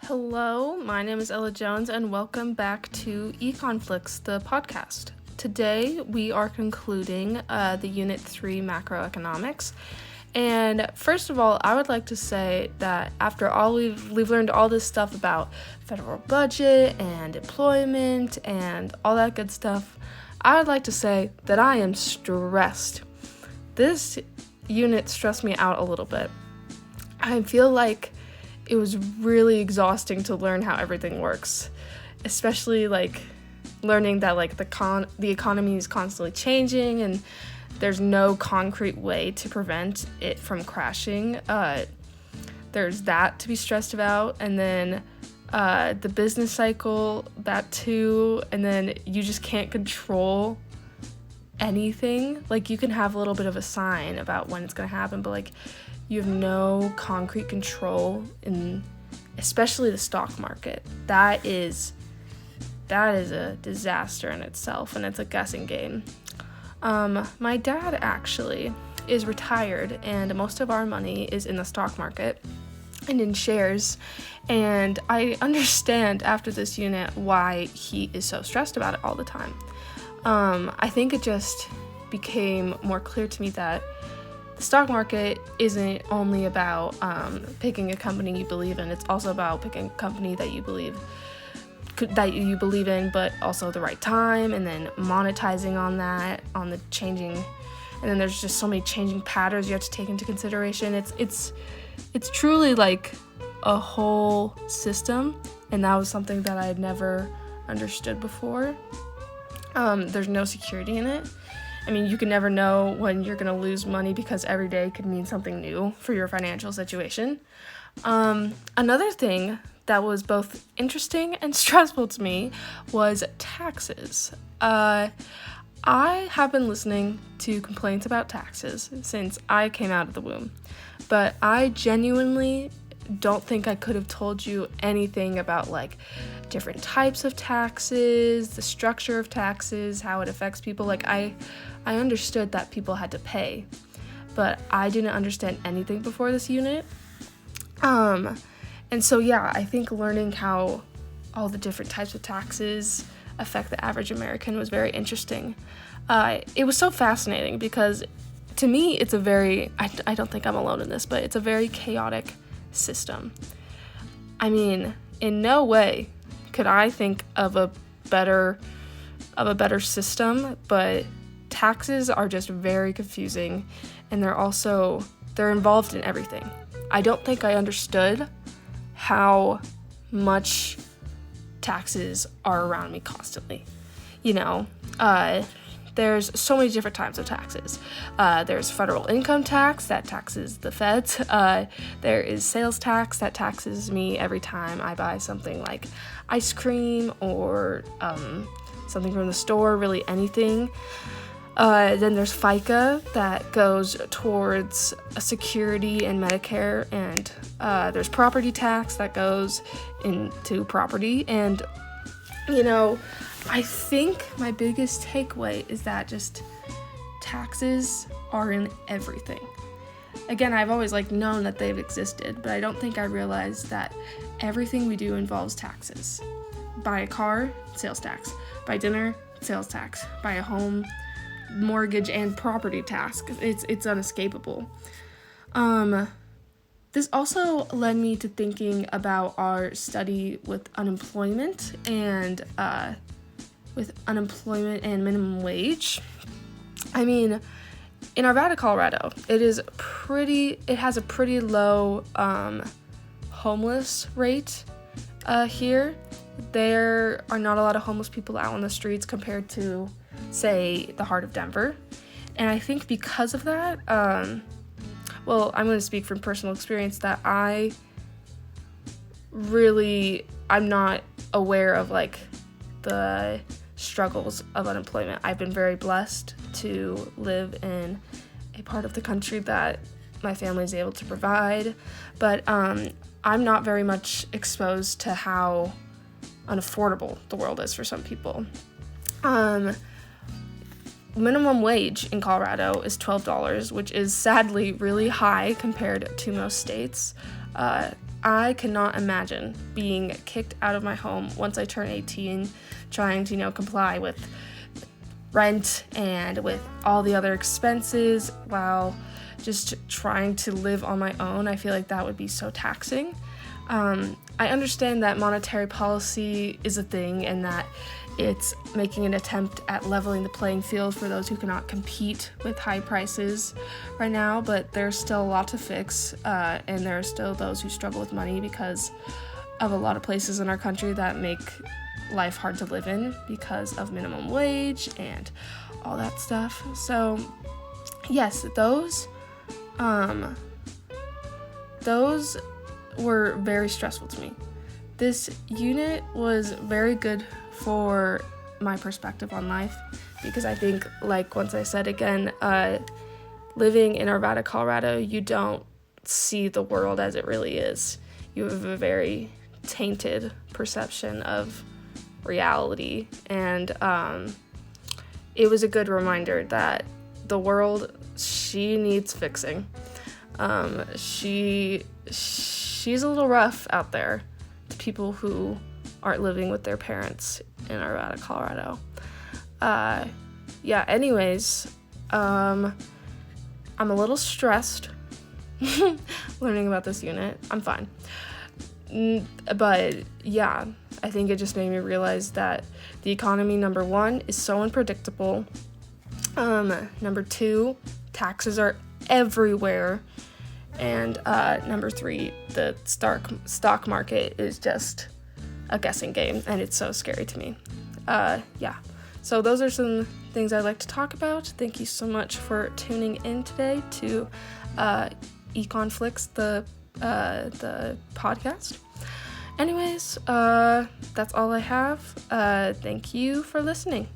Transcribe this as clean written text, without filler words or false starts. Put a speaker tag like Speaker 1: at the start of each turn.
Speaker 1: Hello, my name is Ella Jones, and welcome back to Econflix, the podcast. Today, we are concluding the Unit 3 macroeconomics. And first of all, I would like to say that after all we've learned all this stuff about federal budget and employment and all that good stuff, I would like to say that I am stressed. This unit stressed me out a little bit. I feel like it was really exhausting to learn how everything works, especially learning that the economy is constantly changing and there's no concrete way to prevent it from crashing. There's that to be stressed about, and then the business cycle, that too, and then you just can't control anything. You can have a little bit of a sign about when it's going to happen, but you have no concrete control in especially the stock market. That is a disaster in itself, and it's a guessing game. My dad actually is retired, and most of our money is in the stock market and in shares, and I understand after this unit why he is so stressed about it all the time. I think it just became more clear to me that the stock market isn't only about picking a company you believe in. It's also about picking a company that you believe in, but also the right time, and then monetizing on that, on the changing, and then there's just so many changing patterns you have to take into consideration. It's truly a whole system, and that was something that I had never understood before. There's no security in it. I mean, you can never know when you're going to lose money because every day could mean something new for your financial situation. Another thing that was both interesting and stressful to me was taxes. I have been listening to complaints about taxes since I came out of the womb, but I genuinely don't think I could have told you anything about different types of taxes, the structure of taxes, how it affects people. I understood that people had to pay, but I didn't understand anything before this unit. And so I think learning how all the different types of taxes affect the average American was very interesting. It was so fascinating because to me it's I don't think I'm alone in this, but it's a very chaotic system. I mean, in no way could I think of a better system, but taxes are just very confusing, and they're involved in everything. I don't think I understood how much taxes are around me constantly. There's so many different types of taxes. There's federal income tax that taxes the feds. There is sales tax that taxes me every time I buy something like ice cream or something from the store, really anything. Then there's FICA that goes towards security and Medicare, and there's property tax that goes into property. And I think my biggest takeaway is that just taxes are in everything. Again, I've always known that they've existed, but I don't think I realized that everything we do involves taxes. Buy a car, sales tax. Buy dinner, sales tax. Buy a home, mortgage and property tax. It's unescapable. This also led me to thinking about our study with unemployment and minimum wage. I mean, in Arvada, Colorado, it has a pretty low homeless rate here. There are not a lot of homeless people out on the streets compared to, say, the heart of Denver. And I think because of that, I'm going to speak from personal experience that I'm not aware of the struggles of unemployment. I've been very blessed to live in a part of the country that my family is able to provide, but I'm not very much exposed to how unaffordable the world is for some people. Minimum wage in Colorado is $12, which is sadly really high compared to most states. I cannot imagine being kicked out of my home once I turn 18, trying to, comply with rent and with all the other expenses while just trying to live on my own. I feel like that would be so taxing. I understand that monetary policy is a thing and that it's making an attempt at leveling the playing field for those who cannot compete with high prices right now, but there's still a lot to fix, and there are still those who struggle with money because of a lot of places in our country that make life hard to live in because of minimum wage and all that stuff. So yes, those were very stressful to me. This unit was very good for my perspective on life because I think, like once I said again, living in Arvada, Colorado, you don't see the world as it really is. You have a very tainted perception of reality, and it was a good reminder that the world, she needs fixing. She's a little rough out there to people who aren't living with their parents in Arvada, Colorado. Anyways, I'm a little stressed learning about this unit. I'm fine. But yeah, I think it just made me realize that the economy, number one, is so unpredictable. Number two, taxes are everywhere. And number three, the stock market is just a guessing game, and it's so scary to me. So those are some things I'd like to talk about. Thank you so much for tuning in today to Econflix, the podcast. Anyways, that's all I have. Thank you for listening.